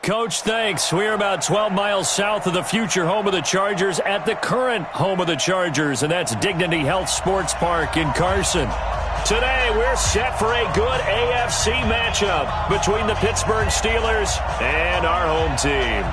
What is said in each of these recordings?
Coach, thanks. We're about 12 miles south of the future home of the Chargers at the current home of the Chargers, and that's Dignity Health Sports Park in Carson. Today, we're set for a good AFC matchup between the Pittsburgh Steelers and our home team.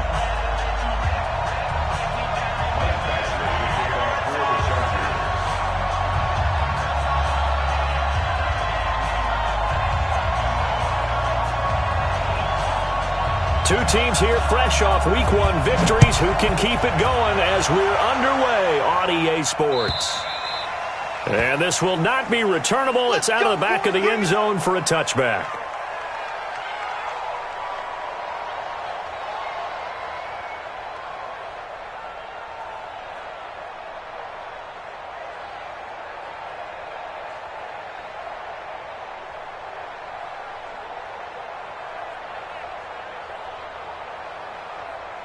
Two teams here fresh off Week 1 victories who can keep it going as we're underway on EA Sports. And this will not be returnable. It's out of the back of the end zone for a touchback.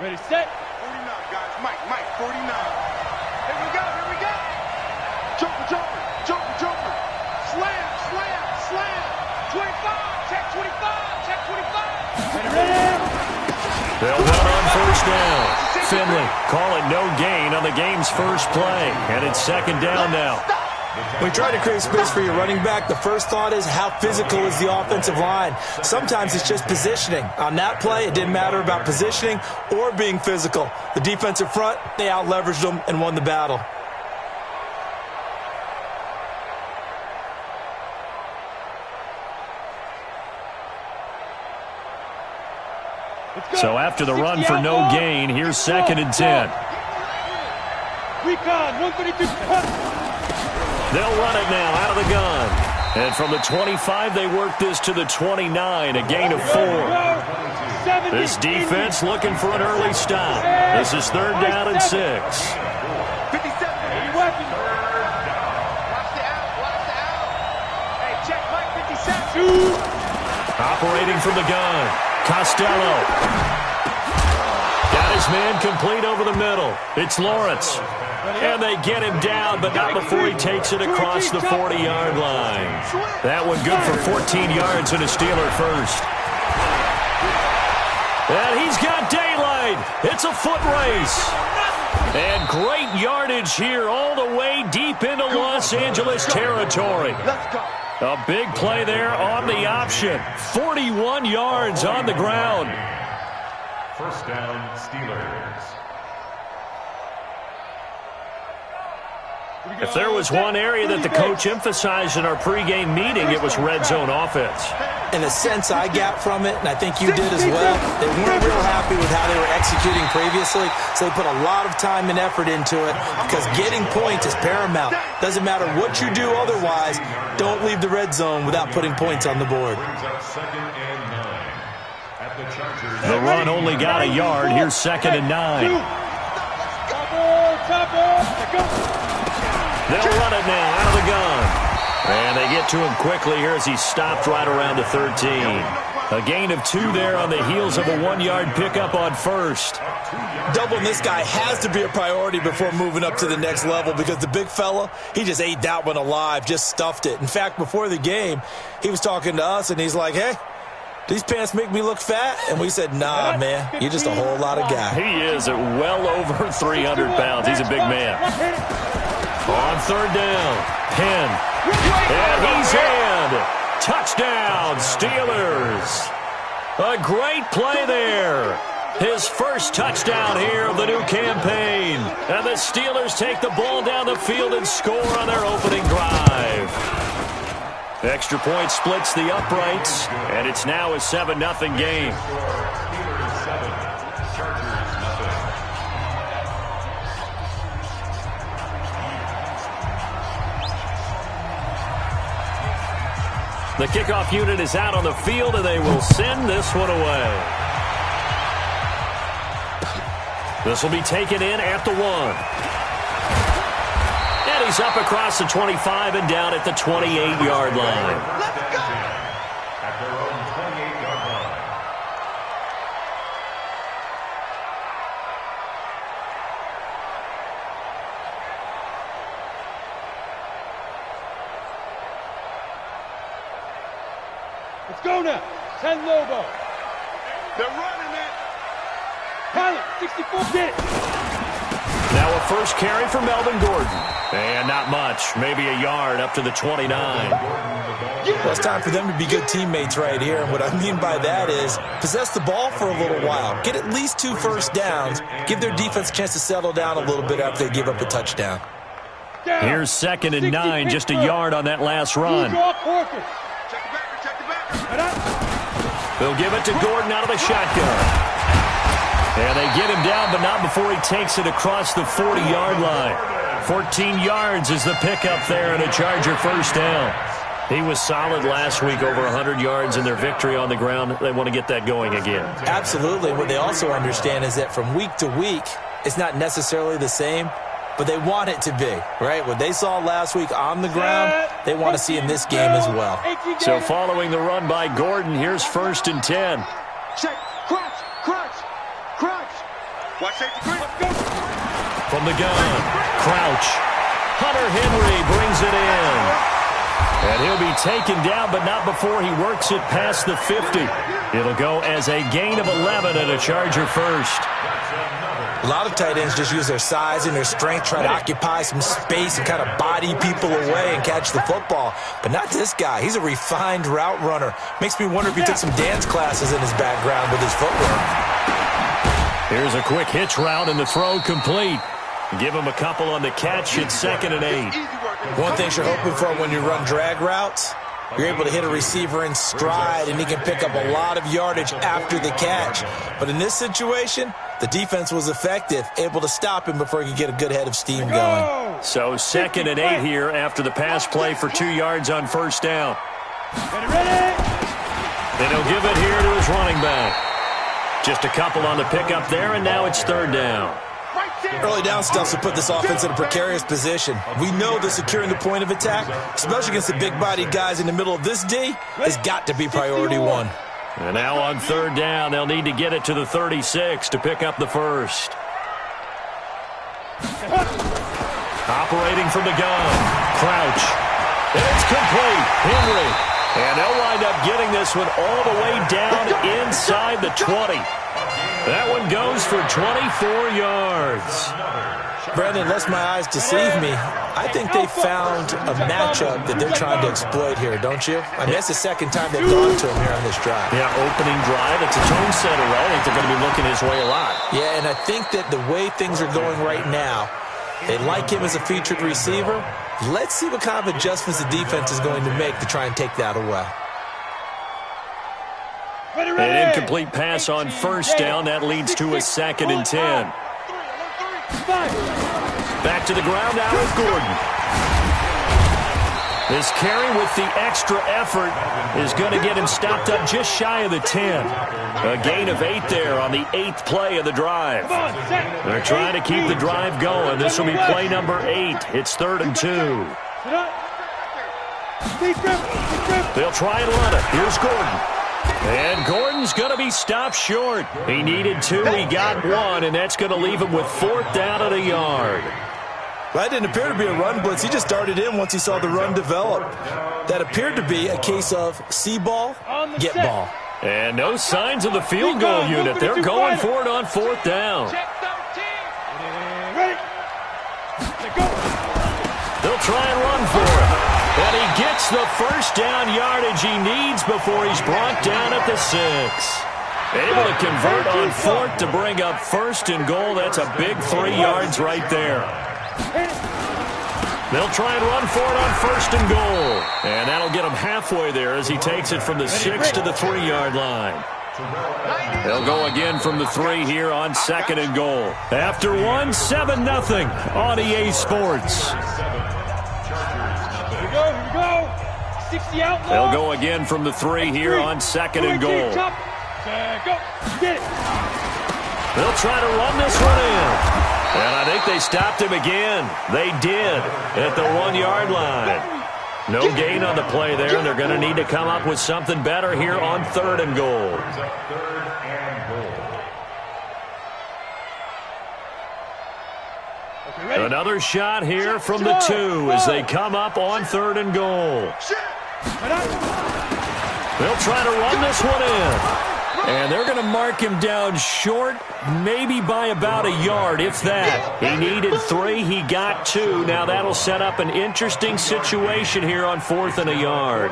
Ready, set. 49, guys. Mike, 49. Here we go. Joker. Slam. 25, check 25. They'll run on first down. Finley calling no gain on the game's first play. And it's second down now. When you try to create space for your running back, the first thought is how physical is the offensive line. Sometimes it's just positioning. On that play, it didn't matter about positioning or being physical. The defensive front, they out-leveraged them and won the battle. So after the run for no gain, here's second and 10. Recon, 132. They'll run it now out of the gun. And from the 25, they work this to the 29, a gain of 4. This defense looking for an early stop. This is third down and 6. 57. Watch the out. Hey, check Mike, 57. Operating from the gun. Costello. Got his man complete over the middle. It's Lawrence. And they get him down, but not before he takes it across the 40-yard line. That one good for 14 yards and a Steeler first. And he's got daylight. It's a foot race. And great yardage here all the way deep into Los Angeles territory. A big play there on the option. 41 yards on the ground. First down, Steelers. If there was one area that the coach emphasized in our pregame meeting, it was red zone offense. In a sense, I got from it, and I think you did as well, they weren't real happy with how they were executing previously, so they put a lot of time and effort into it because getting points is paramount. Doesn't matter what you do otherwise, don't leave the red zone without putting points on the board. The run only got a yard. Here's second and 9. They'll run it now out of the gun. And they get to him quickly here as he stopped right around the 13. A gain of 2 there on the heels of a 1-yard pickup on first. Doubling this guy has to be a priority before moving up to the next level because the big fella, he just ate that one alive, just stuffed it. In fact, before the game, he was talking to us, and he's like, hey, these pants make me look fat? And we said, nah, man, you're just a whole lot of guy. He is at well over 300 pounds. He's a big man. On third down, Penn. And he's in. Touchdown, Steelers. A great play there. His first touchdown here of the new campaign. And the Steelers take the ball down the field and score on their opening drive. Extra point splits the uprights, and it's now a 7-0 game. The kickoff unit is out on the field, and they will send this one away. This will be taken in at the 1. And he's up across the 25 and down at the 28-yard line. Let's go. At their own 28-yard line. Let's go now. 10 Lobo. They're running it. 64, get it. Now a first carry for Melvin Gordon. And not much, maybe a yard up to the 29. Well, it's time for them to be good teammates right here. And what I mean by that is possess the ball for a little while. Get at least 2 first downs. Give their defense a chance to settle down a little bit after they give up a touchdown. Here's 2nd and 9, just a yard on that last run. They'll give it to Gordon out of the shotgun. And they get him down, but not before he takes it across the 40-yard line. 14 yards is the pickup there and a Charger first down. He was solid last week, over 100 yards in their victory on the ground. They want to get that going again. Absolutely. What they also understand is that from week to week, it's not necessarily the same, but they want it to be, right? What they saw last week on the ground, they want to see in this game as well. So following the run by Gordon, here's 1st and 10. Check. Crunch. Watch safety, quick. From the gun, Crouch. Hunter Henry brings it in. And he'll be taken down, but not before he works it past the 50. It'll go as a gain of 11 and a Charger first. A lot of tight ends just use their size and their strength, try to occupy some space and kind of body people away and catch the football. But not this guy. He's a refined route runner. Makes me wonder if he took some dance classes in his background with his footwork. Here's a quick hitch route and the throw complete. Give him a couple on the catch. It's 2nd and 8. One thing you're hoping for when you run drag routes, you're able to hit a receiver in stride and he can pick up a lot of yardage after the catch. But in this situation, the defense was effective, able to stop him before he could get a good head of steam going. So 2nd and 8 here after the pass play for 2 yards on first down. Ready. And he'll give it here to his running back. Just a couple on the pickup there, and now it's 3rd down. Early down stuff will put this offense in a precarious position. We know that securing the point of attack, especially against the big-bodied guys in the middle of this D, has got to be priority 1. And now on 3rd down, they'll need to get it to the 36 to pick up the first. Operating from the gun, Crouch. And it's complete. Henry. And they'll wind up getting this one all the way down inside the 20. That one goes for 24 yards. Brandon, unless my eyes deceive me, I think they found a matchup that they're trying to exploit here, don't you? I mean, that's the 2nd time they've gone to him here on this drive. Yeah, opening drive. It's a tone setter, right? I think they're going to be looking his way a lot. Yeah, and I think that the way things are going right now, they like him as a featured receiver. Let's see what kind of adjustments the defense is going to make to try and take that away. An incomplete pass on first down. That leads to a 2nd and 10. Back to the ground now with Gordon. This carry with the extra effort is going to get him stopped up just shy of the 10. A gain of 8 there on the 8th play of the drive. They're trying to keep the drive going. This will be play number 8. It's 3rd and 2. They'll try and run it. Here's Gordon. And Gordon's going to be stopped short. He needed 2. He got 1, and that's going to leave him with 4th down at a yard. That didn't appear to be a run blitz. He just started in once he saw the run develop. That appeared to be a case of see ball, get ball. And no signs of the field goal unit. They're going for it on 4th down. They'll try and run for it. And he gets the first down yardage he needs before he's brought down at the 6. Able to convert on 4th to bring up 1st and goal. That's a big 3 yards right there. They'll try and run for it on 1st and goal. And that'll get him halfway there as he takes it from the 6 to the 3-yard line. They'll go again from the 3 here on 2nd and goal. After 1, 7-0 on EA Sports. Here we go. 60 out. They'll go again from the 3 here on 2nd and goal. Go. Get it. They'll try to run this one in. And I think they stopped him again. They did at the 1-yard line. No gain on the play there, and they're going to need to come up with something better here on 3rd and goal. Another shot here from the 2 as they come up on 3rd and goal. They'll try to run this one in. And they're going to mark him down short, maybe by about a yard, if that. He needed 3. He got 2. Now that'll set up an interesting situation here on 4th and a yard.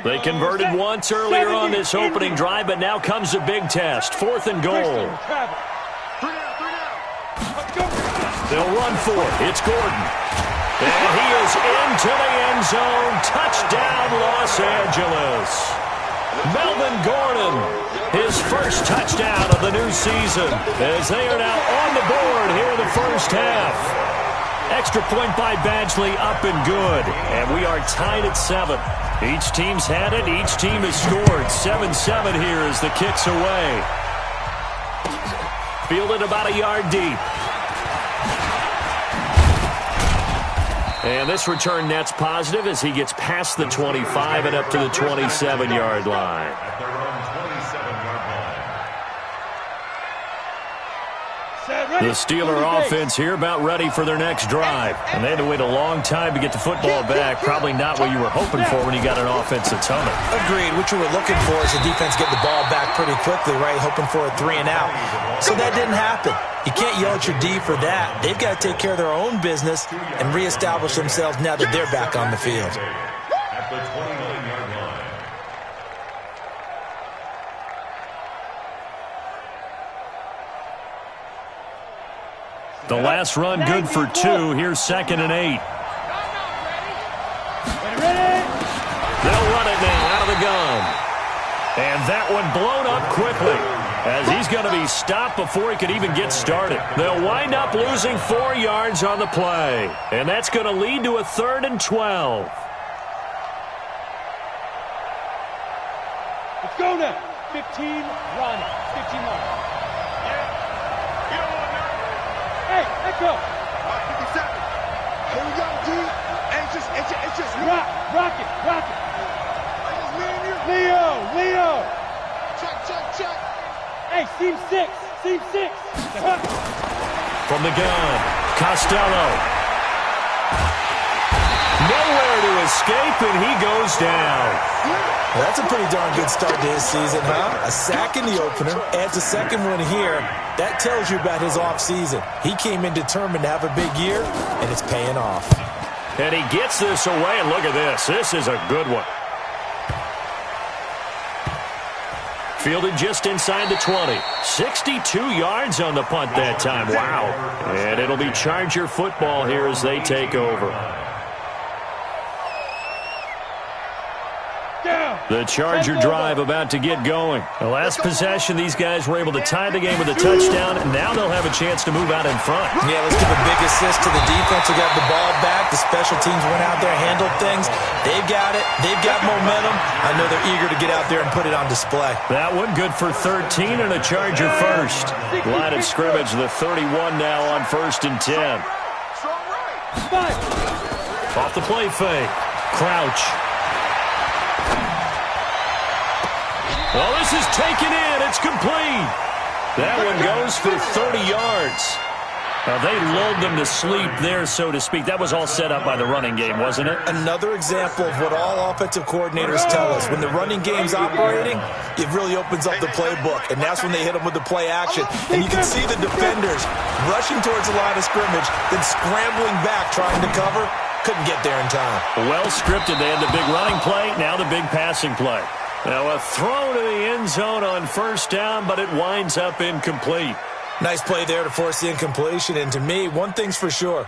They converted once earlier on this opening drive, but now comes a big test. 4th and goal. They'll run for it. It's Gordon. And he is into the end zone. Touchdown, Los Angeles. Melvin Gordon, his first touchdown of the new season, as they are now on the board here in the first half. Extra point by Badgley, up and good. And we are tied at 7. Each team's had it. Each team has scored. 7-7 here as the kick's away. Fielded about a yard deep. And this return net's positive as he gets past the 25 and up to the 27-yard line. At their own 27-yard line. The Steeler offense here about ready for their next drive. And they had to wait a long time to get the football back. Probably not what you were hoping for when you got an offense that's humming. Agreed. What you were looking for is the defense get the ball back pretty quickly, right? Hoping for a 3 and out. So that didn't happen. You can't yell at your D for that. They've got to take care of their own business and reestablish themselves now that they're back on the field. At the 29-yard line. The last run good for 2. Here's 2nd and 8. They'll run it now out of the gun. And that one blown up quickly, as he's going to be stopped before he could even get started. They'll wind up losing 4 yards on the play. And that's going to lead to a 3rd and 12. Let's go now. 15, run. 15 run. Hey, let's go. 57. Here we go, D. Hey, it's just me. Rock it. It's me and you. Leo. Check. Hey, seam 6. From the gun, Costello. Nowhere to escape, and he goes down. Well, that's a pretty darn good start to his season, huh? A sack in the opener, adds a second one here. That tells you about his offseason. He came in determined to have a big year, and it's paying off. And he gets this away, and look at this. This is a good one. Fielded just inside the 20. 62 yards on the punt that time. Wow. And it'll be Charger football here as they take over. The Charger drive about to get going. The last possession, these guys were able to tie the game with a touchdown, and now they'll have a chance to move out in front. Yeah, let's give a big assist to the defense who got the ball back. The special teams went out there, handled things. They've got it. They've got momentum. I know they're eager to get out there and put it on display. That one good for 13 and a Charger first. Line of scrimmage, the 31 now on 1st and 10. Off the play fake. Crouch. Well, this is taken in. It's complete. That one goes for 30 yards. Now, they lulled them to sleep there, so to speak. That was all set up by the running game, wasn't it? Another example of what all offensive coordinators tell us. When the running game's operating, it really opens up the playbook, and that's when they hit them with the play action. And you can see the defenders rushing towards the line of scrimmage, then scrambling back, trying to cover. Couldn't get there in time. Well scripted. They had the big running play, now the big passing play. Now a throw to the end zone on 1st down, but it winds up incomplete. Nice play there to force the incompletion. And to me, one thing's for sure.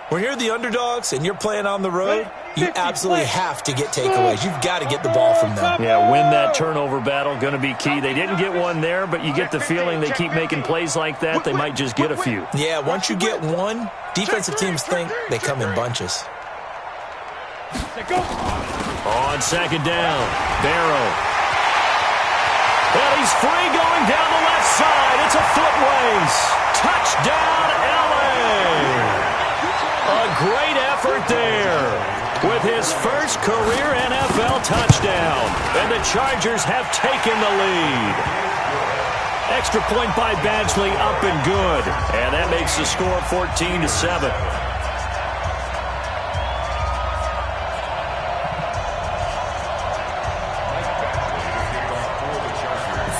When you're the underdogs and you're playing on the road, you absolutely have to get takeaways. You've got to get the ball from them. Yeah, win that turnover battle, going to be key. They didn't get one there, but you get the feeling they keep making plays like that, they might just get a few. Yeah, once you get one, defensive teams think they come in bunches. On 2nd down, Barrow. Well, he's free going down the left side. It's a foot race. Touchdown, L.A. A great effort there with his first career NFL touchdown. And the Chargers have taken the lead. Extra point by Badgley, up and good. And that makes the score 14-7.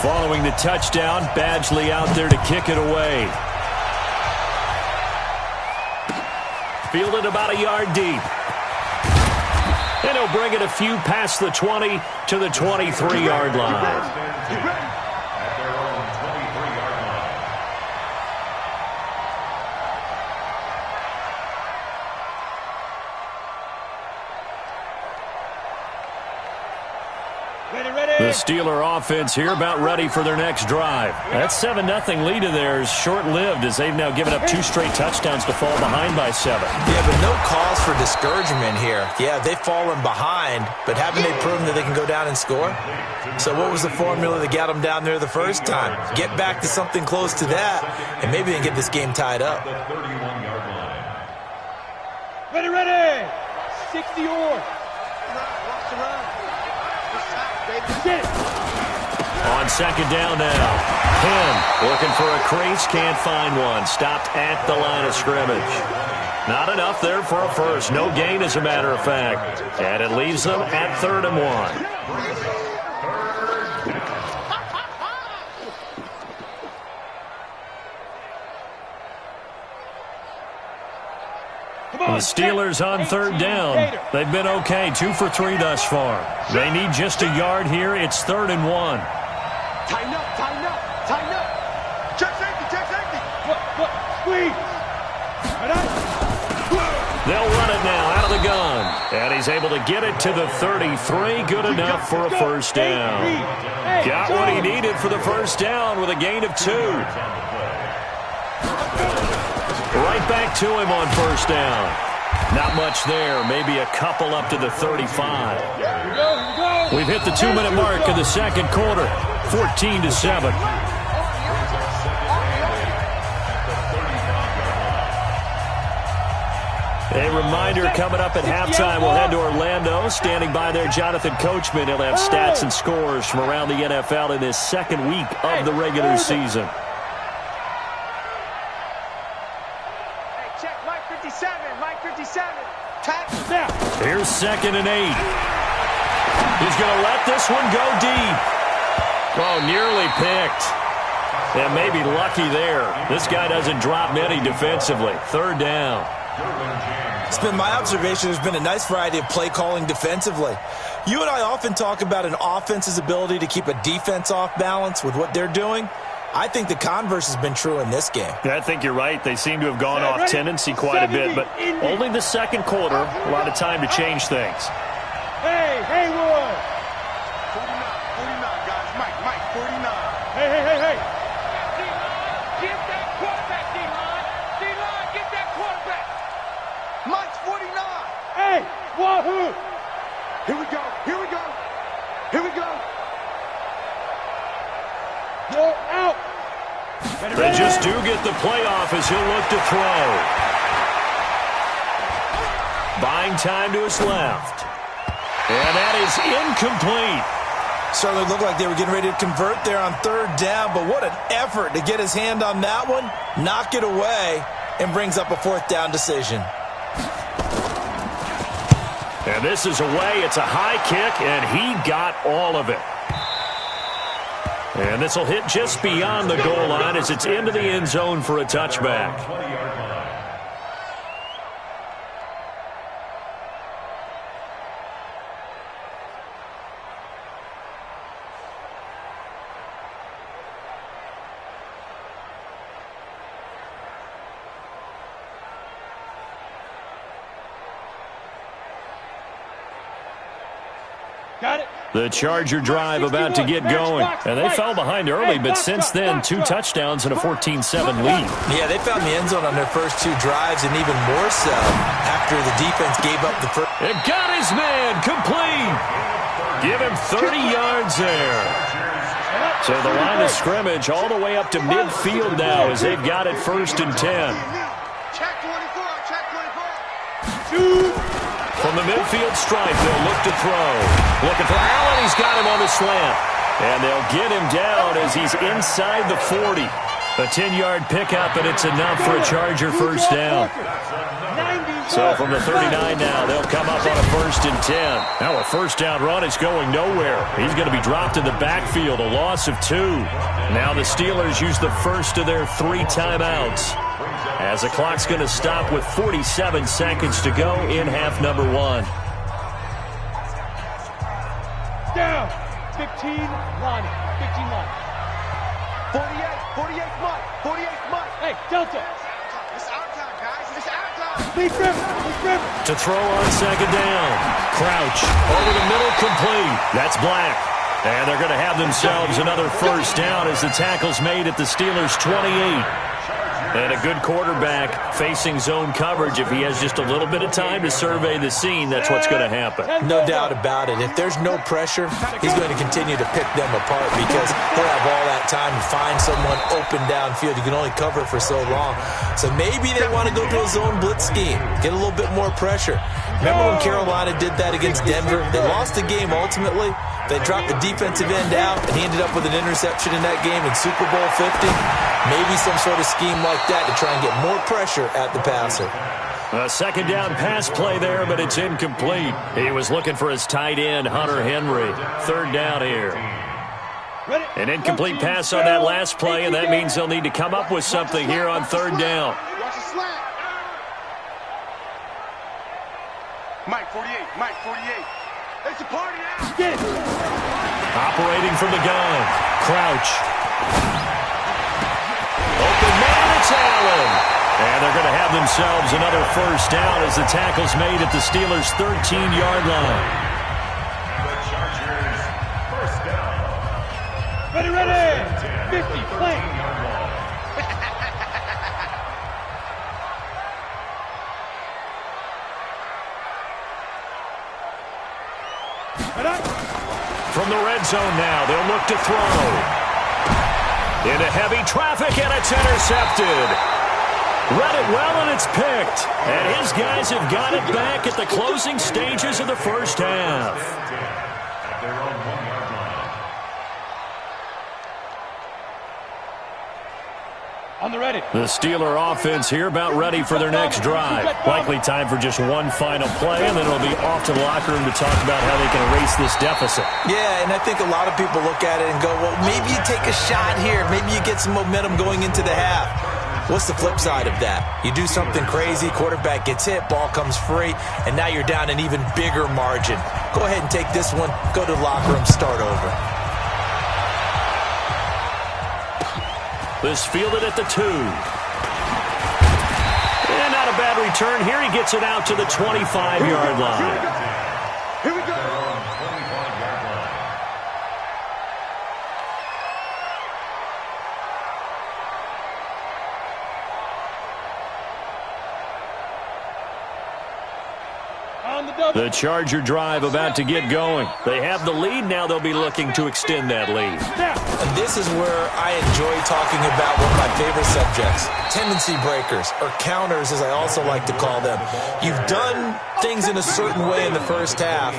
Following the touchdown, Badgley out there to kick it away. Fielded about a yard deep. And he'll bring it a few past the 20 to the 23-yard line. The Steeler offense here about ready for their next drive. That 7-0 lead of theirs short-lived as they've now given up 2 straight touchdowns to fall behind by 7. Yeah, but no cause for discouragement here. Yeah, they've fallen behind, but haven't they proven that they can go down and score? So what was the formula that got them down there the first time? Get back to something close to that, and maybe they can get this game tied up. Ready. 60 or. On second down now. Penn looking for a crease, can't find one. Stopped at the line of scrimmage. Not enough there for a first. No gain, as a matter of fact. And it leaves them at 3rd and 1. The Steelers on 3rd down. They've been okay, 2 for 3 thus far. They need just a yard here. It's 3rd and 1. Tighten up. Check safety. Look, squeeze. They'll run it now out of the gun. And he's able to get it to the 33. Good enough for a first down. Got what he needed for the first down with a gain of 2. Right back to him on first down. Not much there. Maybe a couple up to the 35. We've hit the 2-minute mark in the second quarter. 14-7. A reminder coming up at halftime. We'll head to Orlando. Standing by there, Jonathan Coachman. He'll have stats and scores from around the NFL in his second week of the regular season. Here's 2nd and 8. He's going to let this one go deep. Oh, nearly picked. And maybe lucky there. This guy doesn't drop many defensively. 3rd down. It's been my observation there's been a nice variety of play calling defensively. You and I often talk about an offense's ability to keep a defense off balance with what they're doing. I think the converse has been true in this game. I think you're right. They seem to have gone off tendency quite a bit, but only the second quarter. A lot of time to change things. Hey, Haywood. 49, guys. Mike, 49. Hey. Get that quarterback, D-line. D-line, get that quarterback. Mike's 49. Hey, wahoo. Here we go. You're out. They just do get the playoff as he'll look to throw. Buying time to his left. And that is incomplete. Certainly looked like they were getting ready to convert there on 3rd down, but what an effort to get his hand on that one, knock it away, and brings up a 4th down decision. And this is away. It's a high kick, and he got all of it. And this will hit just beyond the goal line as it's into the end zone for a touchback. Got it. The Charger drive about to get going. And they fell behind early, but since then, 2 touchdowns and a 14-7 lead. Yeah, they found the end zone on their first 2 drives, and even more so after the defense gave up the first. It got his man complete. Give him 30 yards there. So the line of scrimmage all the way up to midfield now as they've got it 1st and 10. Check 24. From the midfield stripe, they'll look to throw. Looking for Allen. He's got him on the slant. And they'll get him down as he's inside the 40. A 10-yard pickup, and it's enough for a Charger first down. So from the 39 now, they'll come up on a 1st and 10. Now a first down run is going nowhere. He's going to be dropped in the backfield, a loss of 2. Now the Steelers use the first of their 3 timeouts, as the clock's going to stop with 47 seconds to go in half number 1. Down. 15 line. 15 line. 48 Mike. 48 Mike. Hey, Delta. It's our time, guys. It's our time. Lead rim. To throw on 2nd down. Crouch. Over the middle, complete. That's Black. And they're going to have themselves another first down as the tackle's made at the Steelers' 28. And a good quarterback facing zone coverage. If he has just a little bit of time to survey the scene, that's what's going to happen. No doubt about it. If there's no pressure, he's going to continue to pick them apart because he'll have all that time to find someone open downfield. You can only cover for so long. So maybe they want to go to a zone blitz scheme, get a little bit more pressure. Remember when Carolina did that against Denver? They lost the game ultimately. They dropped the defensive end out, and he ended up with an interception in that game in Super Bowl 50. Maybe some sort of scheme like that to try and get more pressure at the passer. A 2nd down pass play there, but it's incomplete. He was looking for his tight end, Hunter Henry. 3rd down here. An incomplete pass on that last play, and that means they'll need to come up with something here on 3rd down. Watch the slant. Mike 48. Mike 48. It's a party now. Get it. Operating from the gun. Crouch. Open man, it's Allen. And they're going to have themselves another first down as the tackle's made at the Steelers' 13-yard line. The Chargers first down. Ready. 50. Play. From the red zone now, they'll look to throw. Into heavy traffic, and it's intercepted. Read it well, and it's picked. And his guys have got it back at the closing stages of the first half. At their own 1-yard line. On the ready. The Steeler offense here about ready for their next drive. Likely time for just one final play, and then it'll be off to the locker room to talk about how they can erase this deficit. Yeah, and I think a lot of people look at it and go, well, maybe you take a shot here. Maybe you get some momentum going into the half. What's the flip side of that? You do something crazy, quarterback gets hit, ball comes free, and now you're down an even bigger margin. Go ahead and take this one, go to the locker room, start over. This fielded at the 2. And not a bad return. Here he gets it out to the 25-yard line. Here we go. Their own 25-yard line. On the double. The Charger drive about to get going. They have the lead. Now they'll be looking to extend that lead. And this is where I enjoy talking about one of my favorite subjects, tendency breakers, or counters as I also like to call them. You've done things in a certain way in the first half,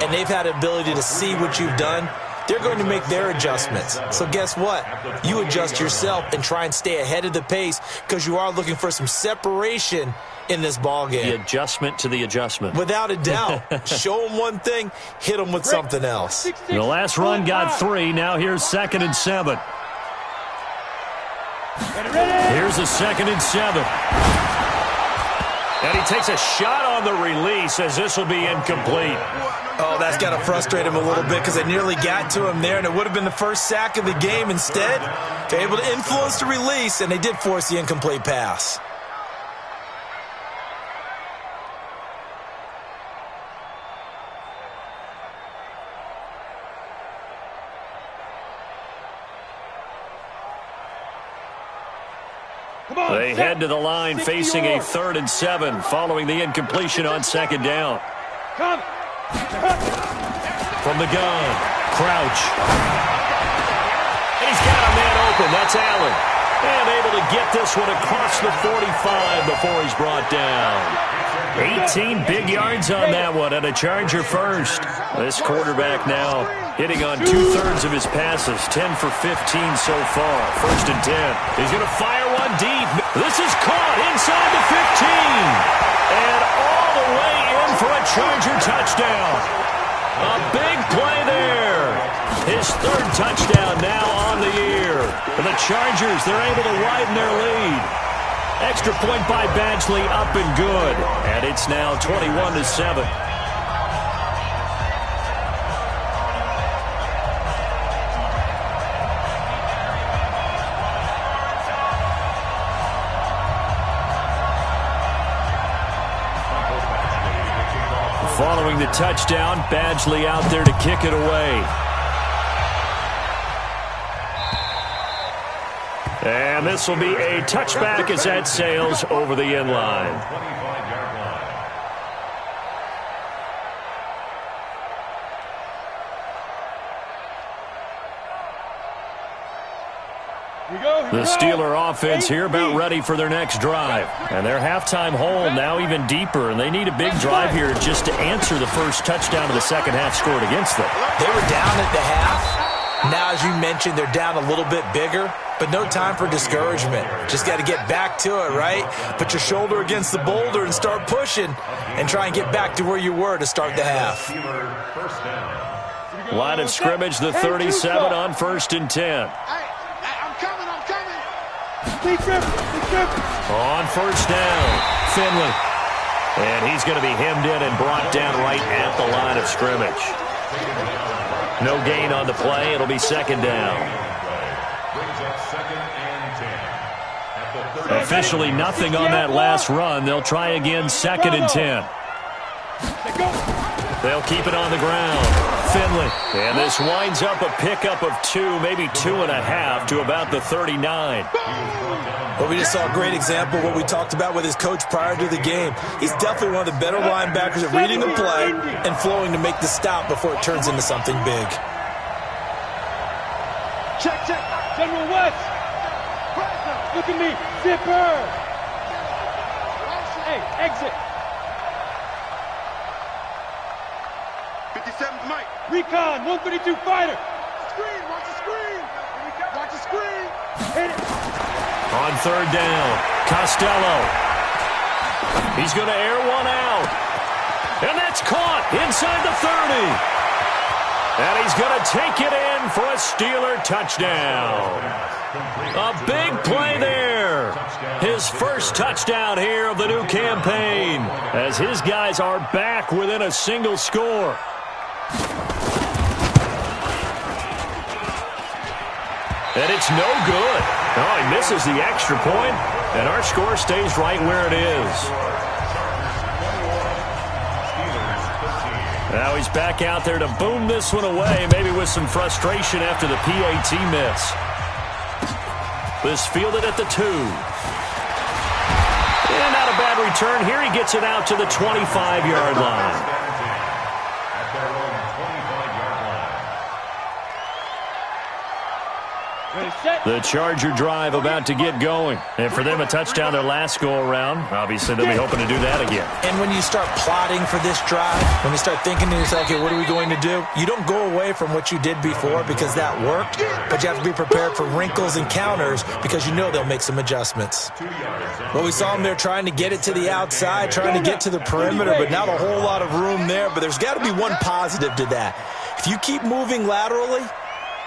and they've had the ability to see what you've done. They're going to make their adjustments. So guess what? You adjust yourself and try and stay ahead of the pace because you are looking for some separation in this ball game. The adjustment to the adjustment. Without a doubt. Show them one thing, hit them with something else. The last run got 3. Now here's 2nd and 7. Here's a 2nd and 7. And he takes a shot on the release as this will be incomplete. Oh, that's got to frustrate him a little bit because they nearly got to him there, and it would have been the first sack of the game. Instead, they're able to influence the release, and they did force the incomplete pass. They head to the line facing a 3rd and 7 following the incompletion on 2nd down. From the gun, Crouch. And he's got a man open. That's Allen. And able to get this one across the 45 before he's brought down. 18 big yards on that one, and a Charger first. This quarterback now hitting on 2/3 of his passes, 10 for 15 so far. 1st and 10. He's going to fire one deep. This is caught inside the 15. And all the way in for a Charger touchdown. A big play there. His 3rd touchdown now on the year. For the Chargers, they're able to widen their lead. Extra point by Badgley, up and good. And it's now 21-7. Following the touchdown, Badgley out there to kick it away. And this will be a touchback as that sails over the end line. 25-yard line. The Steeler offense here about ready for their next drive. And their halftime hole now even deeper, and they need a big drive here just to answer the first touchdown of the second half scored against them. They were down at the half. Now, as you mentioned, they're down a little bit bigger, but no time for discouragement. Just got to get back to it, right? Put your shoulder against the boulder and start pushing and try and get back to where you were to start the half. First down. Line of scrimmage, the 37 on 1st and 10. I'm coming. On 1st down, Finley. And he's going to be hemmed in and brought down right at the line of scrimmage. No gain on the play. It'll be 2nd down. Brings up 2nd and 10. At the Officially nothing on that last run. They'll try again, 2nd and 10. They'll keep it on the ground. Finley. And this winds up a pickup of 2, maybe 2.5 to about the 39. Well, we just saw a great example of what we talked about with his coach prior to the game. He's definitely one of the better linebackers at reading the play and flowing to make the stop before it turns into something big. Check. General West. Look at me. Zipper. Hey, exit. 57's Mike. Recon, 132 fighter. Screen, watch the screen. Watch the screen. Hit it. On 3rd down, Costello. He's going to air one out. And that's caught inside the 30. And he's going to take it in for a Steeler touchdown. A big play there. His first touchdown here of the new campaign as his guys are back within a single score. And it's no good. Oh, he misses the extra point, and our score stays right where it is. Now he's back out there to boom this one away, maybe with some frustration after the PAT miss. This fielded at the 2. And not a bad return here. He gets it out to the 25-yard line. The Charger drive about to get going. And for them, a touchdown their last go-around. Obviously, they'll be hoping to do that again. And when you start plotting for this drive, when you start thinking to yourself, okay, what are we going to do? You don't go away from what you did before because that worked, but you have to be prepared for wrinkles and counters because you know they'll make some adjustments. Well, we saw them there trying to get it to the outside, trying to get to the perimeter, but not a whole lot of room there. But there's got to be one positive to that. If you keep moving laterally,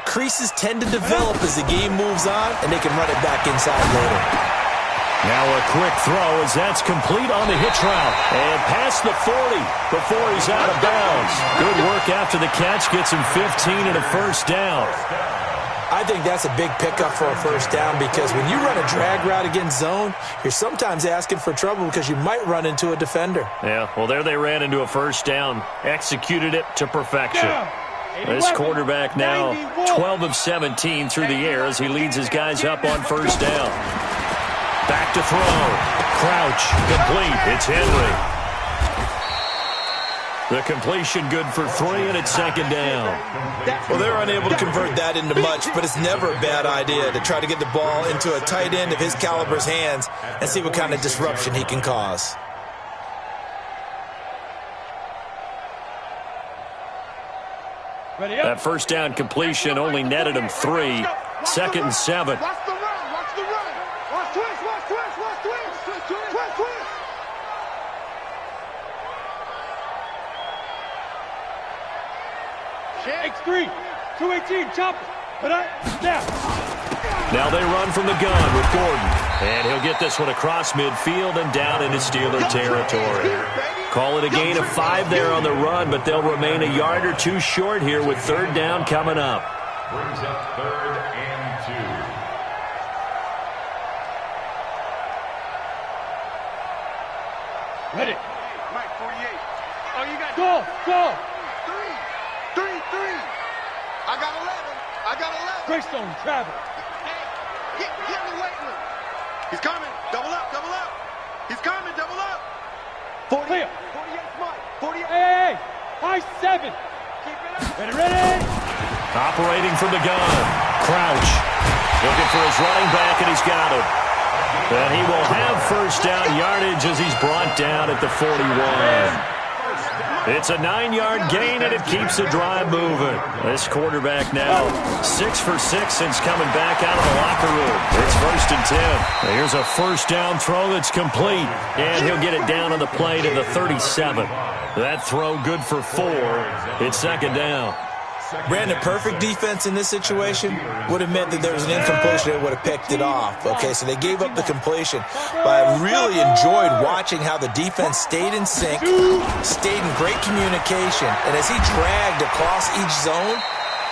creases tend to develop as the game moves on, and they can run it back inside later. Now a quick throw as that's complete on the hitch route. And past the 40 before he's out of bounds. Good work after the catch. Gets him 15 and a first down. I think that's a big pickup for a first down because when you run a drag route against zone, you're sometimes asking for trouble because you might run into a defender. Yeah, well, there they ran into a first down. Executed it to perfection. This quarterback now 12 of 17 through the air as he leads his guys up on first down. Back to throw. Crouch. Complete. It's Henry. The completion good for 3, and it's 2nd down. Well, they're unable to convert that into much, but it's never a bad idea to try to get the ball into a tight end of his caliber's hands and see what kind of disruption he can cause. Ready up. That first down completion only netted him 3. Second and 7. Watch the run. Watch the run. Watch twist. Watch twist. Watch twist. Twist, twist. Twist, twist. X3. 218. Chop it. Put up. Now. Now they run from the gun with Gordon. And he'll get this one across midfield and down into Steeler territory. Call it a gain of 5 there on the run, but they'll remain a yard or 2 short here with third down coming up. Brings up 3rd and 2. Ready. Mike, 48. Oh, you got Go. Go. 3. I got 11. Greystone travel. Get me Waitman. He's coming. Double up. He's coming. Double up. 40. Clear. 48, Mike. 48. Hey. High 7. Ready. Operating from the gun. Crouch. Looking for his running back, and he's got him. And he will have first down yardage as he's brought down at the 41. It's a 9-yard gain, and it keeps the drive moving. This quarterback now 6 for 6 since coming back out of the locker room. It's 1st and 10. Here's a first down throw that's complete, and he'll get it down on the play to the 37. That throw good for 4. It's 2nd down. Brandon, perfect defense in this situation would have meant that there was an incompletion that would have picked it off. Okay, so they gave up the completion. But I really enjoyed watching how the defense stayed in sync, stayed in great communication. And as he dragged across each zone,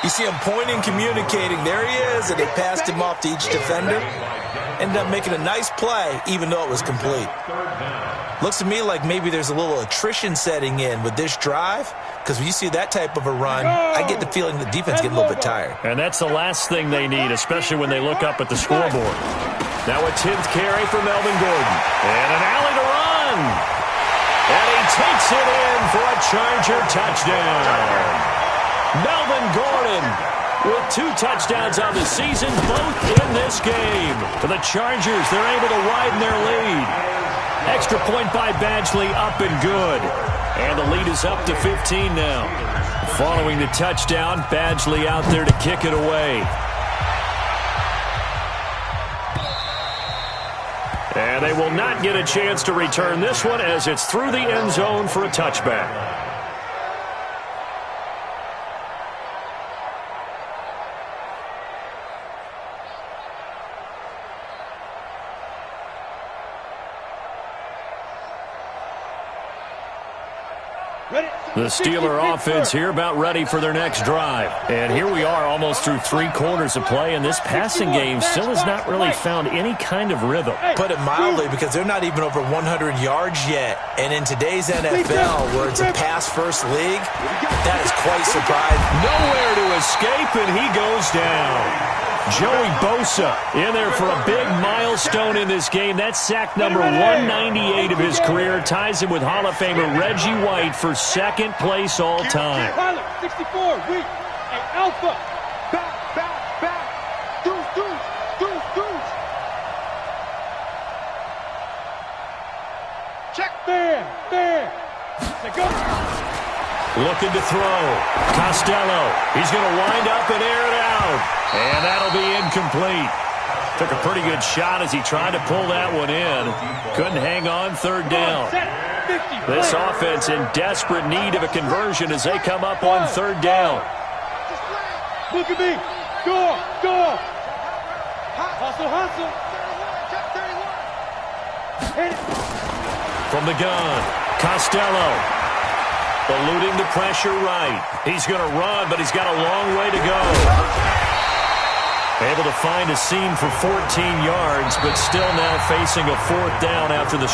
you see him pointing, communicating. There he is, and they passed him off to each defender. Ended up making a nice play, even though it was complete. Looks to me like maybe there's a little attrition setting in with this drive, because when you see that type of a run, I get the feeling the defense getting a little bit tired. And that's the last thing they need, especially when they look up at the scoreboard. Now a 10th carry for Melvin Gordon. And an alley to run. And he takes it in for a Charger touchdown. Melvin Gordon with 2 touchdowns on the season, both in this game. For the Chargers, they're able to widen their lead. Extra point by Badgley, up and good. And the lead is up to 15 now. Following the touchdown, Badgley out there to kick it away. And they will not get a chance to return this one as it's through the end zone for a touchback. The Steeler offense here about ready for their next drive. And here we are almost through 3 quarters of play, and this passing game still has not really found any kind of rhythm. Put it mildly, because they're not even over 100 yards yet. And in today's NFL, where it's a pass-first league, that is quite surprising. Nowhere to escape, and he goes down. Joey Bosa in there for a big milestone in this game. That's sack number 198 of his career. Ties him with Hall of Famer Reggie White for 2nd place all-time. Pilot, 64, weak, and alpha. Back. Deuce. Check. There. Say go. Looking to throw. Costello. He's going to wind up and air it out. And that'll be incomplete. Took a pretty good shot as he tried to pull that one in. Couldn't hang on 3rd down. This offense in desperate need of a conversion as they come up on 3rd down. Look at me. Go. Hustle. Hit it. From the gun, Costello. Eluding the pressure right. He's going to run, but he's got a long way to go. Able to find a seam for 14 yards, but still now facing a 4th down after the...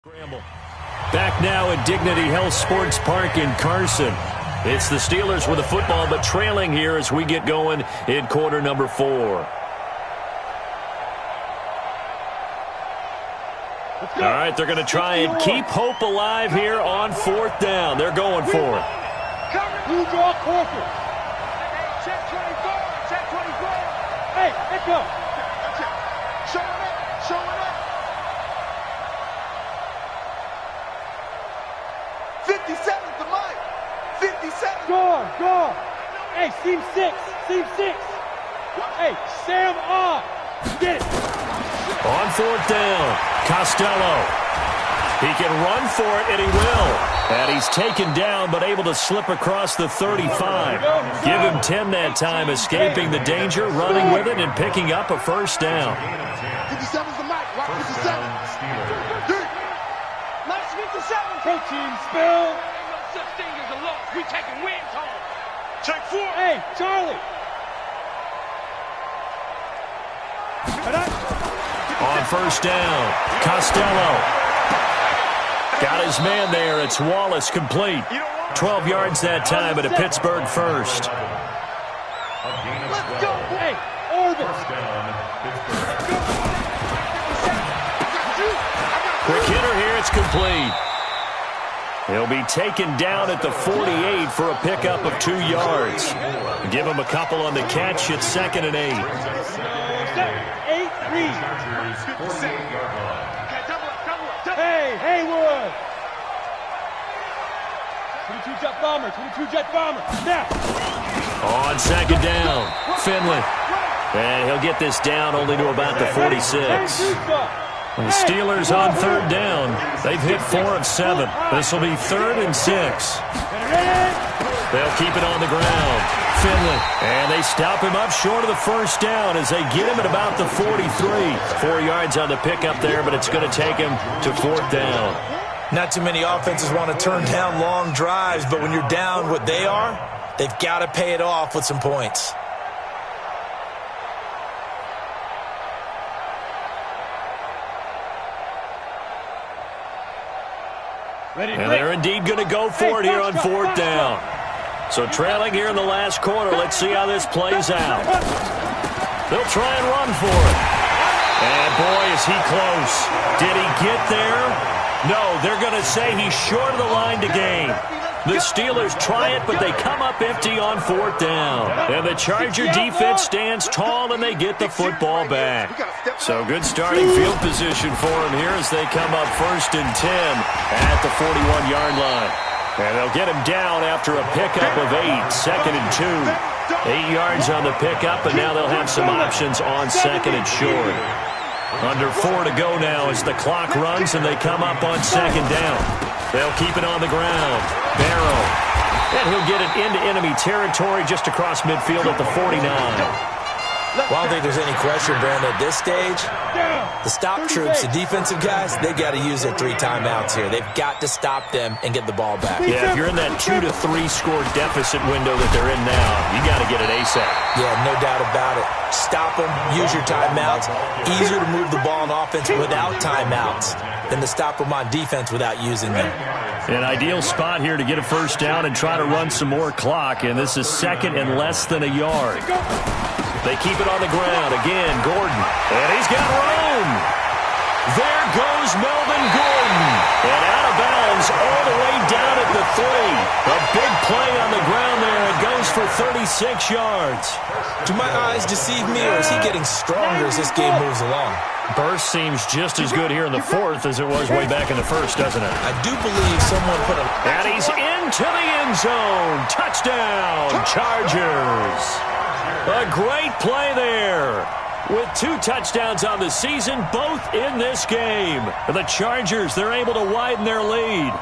Scramble. Back now at Dignity Health Sports Park in Carson. It's the Steelers with the football, but trailing here as we get going in quarter number 4. All right, they're going to try and keep hope alive here on 4th down. They're going for it. You draw corker. Check 24. Check 24. Hey, let's go. Showing up. Showing up. 57 to Mike. 57. Go. Hey, seam 6. Seam 6. Hey, Sam on. Get it. On 4th down, Costello. He can run for it, and he will. And he's taken down, but able to slip across the 35. Give him 10 that time, escaping the danger, running with it, and picking up a 1st down. 57's the Mike. Watch 57. Mike's 57. Hey, team, spill. Ain't no such thing as a loss. We taking wins home. Check 4. Hey, Charlie. On 1st down, Costello. Got his man there. It's Wallace complete. 12 yards that time at a Pittsburgh 1st. Let's go. Hey, Orvis. Quick hitter here. It's complete. He'll be taken down at the 48 for a pickup of 2 yards. Give him a couple on the catch. It's 2nd and 8. 8-3. Hey, Haywood. 22 jet bomber. 22 jet bomber. Now. On 2nd down, Finley. And he'll get this down only to about the 46. And the Steelers on 3rd down. They've hit 4 of 7. This will be 3rd and 6. They'll keep it on the ground. Finley. And they stop him up short of the 1st down as they get him at about the 43. 4 yards on the pickup there, but it's going to take him to 4th down. Not too many offenses want to turn down long drives, but when you're down what they are, they've got to pay it off with some points. And they're indeed going to go for it here on 4th down. So trailing here in the last quarter, let's see how this plays out. They'll try and run for it. And boy, is he close. Did he get there? No, they're going to say he's short of the line to gain. The Steelers try it, but they come up empty on 4th down. And the Charger defense stands tall, and they get the football back. So good starting field position for them here as they come up 1st and 10 at the 41-yard line. And they'll get him down after a pickup of 8, 2nd and 2. 8 yards on the pickup, and now they'll have some options on 2nd and short. Under 4 to go now as the clock runs, and they come up on 2nd down. They'll keep it on the ground. Barrow. And he'll get it into enemy territory just across midfield at the 49. Well, I don't think there's any question, Brandon, at this stage. The stop troops, the defensive guys, they got to use their 3 timeouts here. They've got to stop them and get the ball back. Yeah, if you're in that 2 to 3 score deficit window that they're in now, you got to get it ASAP. Yeah, no doubt about it. Stop them, use your timeouts. Easier to move the ball on offense without timeouts than to stop them on defense without using them. An ideal spot here to get a 1st down and try to run some more clock, and this is 2nd and less than a yard. They keep it on the ground. Again, Gordon. And he's got room. There goes Melvin Gordon. And out of bounds all the way down at the 3. A big play on the ground there. It goes for 36 yards. Do my eyes deceive me, or is he getting stronger as this game moves along? Burst seems just as good here in the 4th as it was way back in the 1st, doesn't it? I do believe someone put a... And he's into the end zone. Touchdown, Chargers. A great play there. With 2 touchdowns on the season, both in this game. The Chargers, they're able to widen their lead.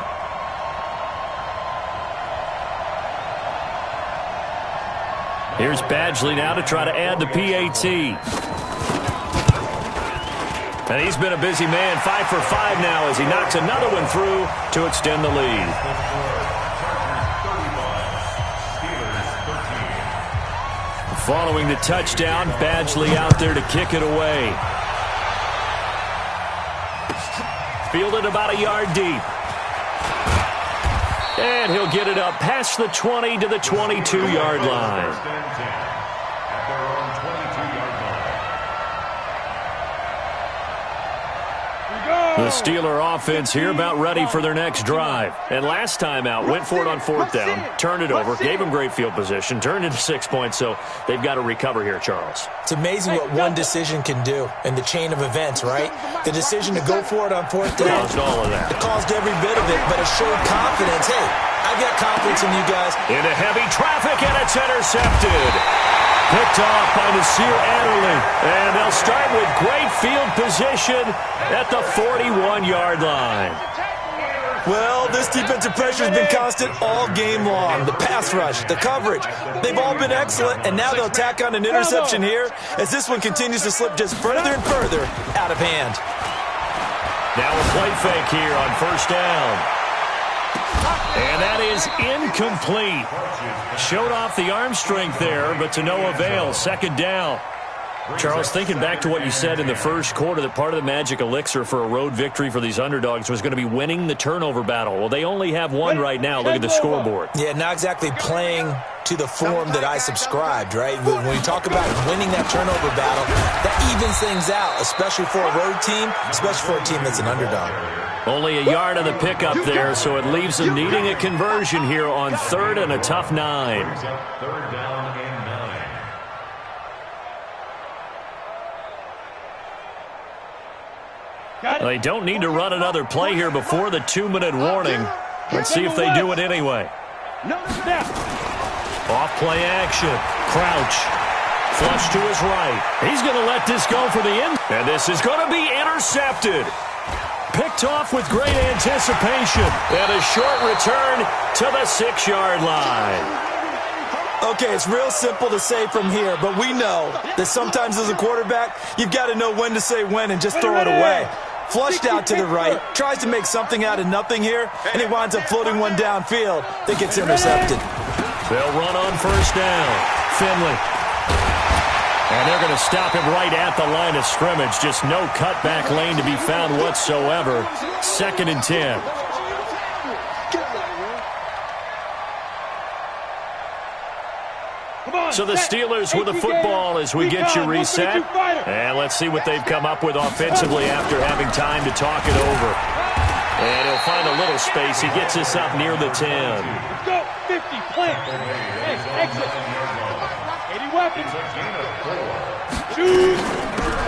Here's Badgley now to try to add the PAT. And he's been a busy man, 5 for 5 now as he knocks another one through to extend the lead. Following the touchdown, Badgley out there to kick it away. Fielded about a yard deep. And he'll get it up past the 20 to the 22-yard line. First and 10 at their own 22-yard line. The Steeler offense here about ready for their next drive. And last time out, went for it on fourth down, turned it over, gave them great field position, turned into 6 points, so they've got to recover here, Charles. It's amazing what one decision can do in the chain of events, right? The decision to go for it on fourth down. Caused all of that. It caused every bit of it, but it showed confidence. Hey, I've got confidence in you guys. Into heavy traffic, and it's intercepted. Picked off by Nasir Adderley. And they'll start with great field position at the 41-yard line. Well, this defensive pressure has been constant all game long. The pass rush, the coverage, they've all been excellent, and now they'll tack on an interception here as this one continues to slip just further and further out of hand. Now a play fake here on first down. And that is incomplete. Showed off the arm strength there, but to no avail. Second down. Charles, thinking back to what you said in the first quarter, that part of the magic elixir for a road victory for these underdogs was going to be winning the turnover battle. Well, they only have one right now. Look at the scoreboard. Yeah, not exactly playing to the form that I subscribed, right? When you talk about winning that turnover battle, that evens things out, especially for a road team, especially for a team that's an underdog. Only a yard of the pickup there, so it leaves them needing a conversion here on third and a tough 9. Third down and 9. They don't need to run another play here before the 2-minute warning. Let's see if they do it anyway. Off play action. Crouch. Flush to his right. He's going to let this go for the end. And this is going to be intercepted. Picked off with great anticipation. And a short return to the 6-yard line. Okay, it's real simple to say from here, but we know that sometimes as a quarterback, you've got to know when to say when and just throw it away. Flushed out to the right, tries to make something out of nothing here, and he winds up floating one downfield that gets intercepted. They'll run on first down. Finley. And they're going to stop him right at the line of scrimmage. Just no cutback lane to be found whatsoever. 2nd and 10. So the Steelers with the football as we get you reset. And let's see what they've come up with offensively after having time to talk it over. And he'll find a little space. He gets us up near the 10. Let's go. 50, plant. Exit. 80 weapons. Choose.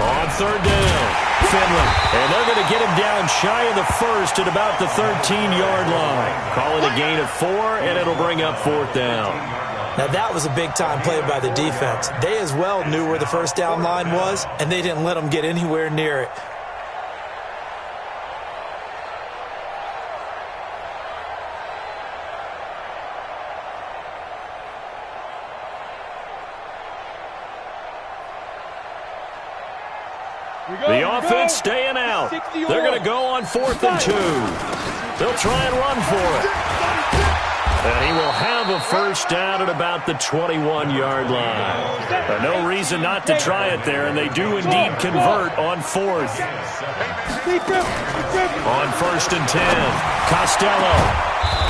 On third down, Finley. And they're going to get him down shy of the first at about the 13-yard line. Call it a gain of 4, and it'll bring up fourth down. Now, that was a big-time play by the defense. They as well knew where the first down line was, and they didn't let them get anywhere near it. The offense staying out. They're going to go on 4th and 2. They'll try and run for it. And he will have a first down at about the 21-yard line. No reason not to try it there, and they do indeed convert on 4th. On 1st and 10, Costello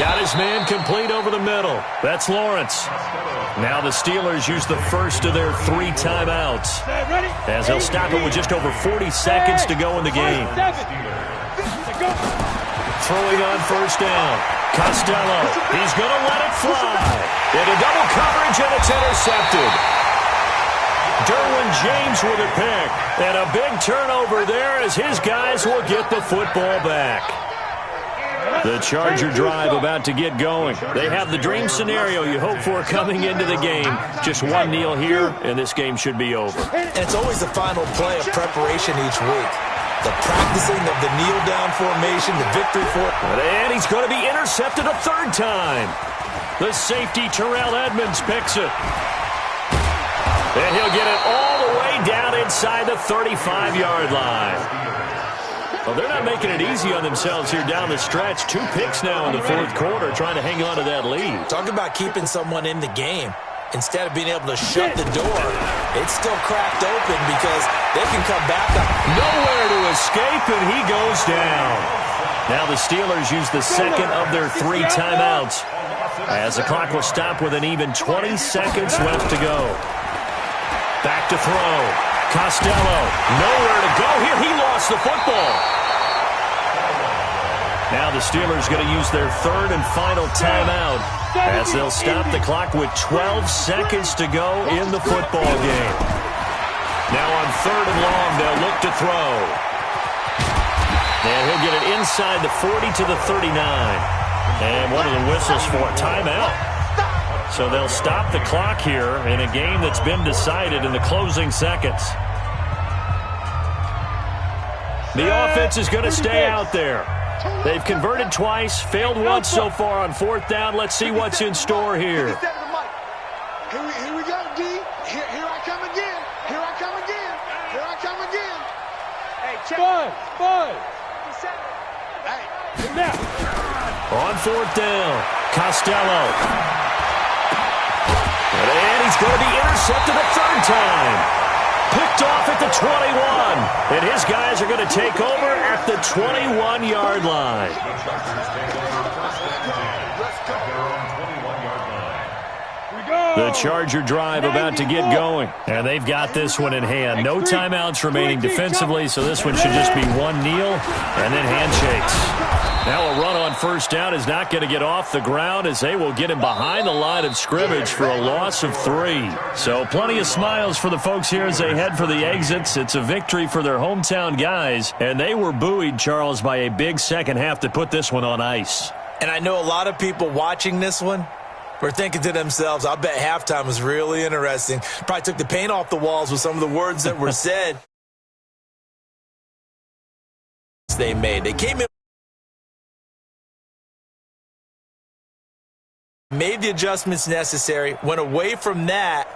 got his man complete over the middle. That's Lawrence. Now the Steelers use the first of their 3 timeouts, as they'll stop it with just over 40 seconds to go in the game. Throwing on first down, Costello. He's going to let it fly. Into double coverage, and it's intercepted. Derwin James with a pick. And a big turnover there as his guys will get the football back. The Charger drive about to get going. They have the dream scenario you hope for coming into the game. Just one kneel here, and this game should be over. And it's always the final play of preparation each week. The practicing of the kneel-down formation, the victory for it. And he's going to be intercepted a 3rd time. The safety, Terrell Edmonds, picks it. And he'll get it all the way down inside the 35-yard line. Well, they're not making it easy on themselves here down the stretch. 2 picks now in the 4th quarter, trying to hang on to that lead. Talk about keeping someone in the game. Instead of being able to shut the door, it's still cracked open because they can come back up. Nowhere to escape, and he goes down. Now the Steelers use the second of their 3 timeouts as the clock will stop with an even 20 seconds left to go. Back to throw. Costello, nowhere to go here. He lost the football. Now the Steelers going to use their third and final timeout as they'll stop the clock with 12 seconds to go in the football game. Now on third and long, they'll look to throw. And he'll get it inside the 40 to the 39. And one of the whistles for a timeout. So they'll stop the clock here in a game that's been decided in the closing seconds. The offense is going to stay out there. They've converted twice, failed once so far on fourth down. Let's see what's in store here. Here we go, D. Here I come again. Here I come again. Here I come again. Hey, check. Bud. Hey. Now. On fourth down, Costello. And he's going to be intercepted a third time. Picked off at the 21. And his guys are going to take over at the 21-yard line. The Charger drive about to get going. And they've got this one in hand. No timeouts remaining defensively, so this one should just be one kneel and then handshakes. Now a run on first down is not going to get off the ground as they will get him behind the line of scrimmage for a loss of 3. So plenty of smiles for the folks here as they head for the exits. It's a victory for their hometown guys, and they were buoyed, Charles, by a big second half to put this one on ice. And I know a lot of people watching this one were thinking to themselves, I bet halftime was really interesting. Probably took the paint off the walls with some of the words that were said. They came in, made the adjustments necessary, went away from that,